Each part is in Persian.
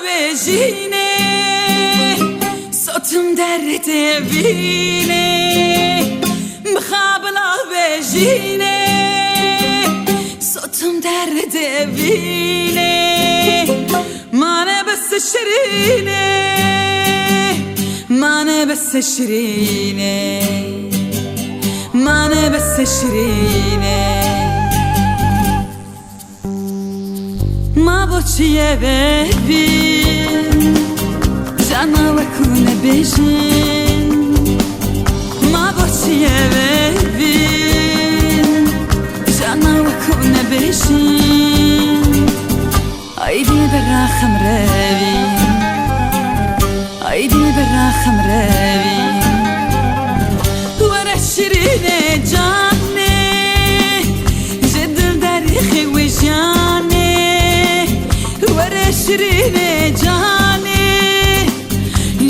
بجینه صوتم درد بینه مخابلا بجینه صوتم درد بینه مانه بس شرینه مانه بس شرینه مانه بس شرینه ما با چیه ببین جانا وکونه بجین ما با چیه ببین جانا وکونه بجین ایدی براخم روی ایدی براخم روی ورا شیرینه جانه جدل دریخی و جانه ورا شیرینه جانه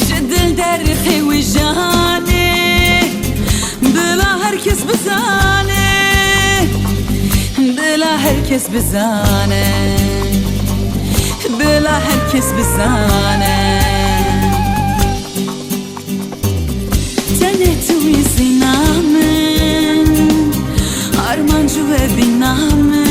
جدل دریخی و جانه دلا هرکس بزانه دلا هرکس بزانه دلا هرکس بزانه تنه توی زینامن آرمان جوه بینامن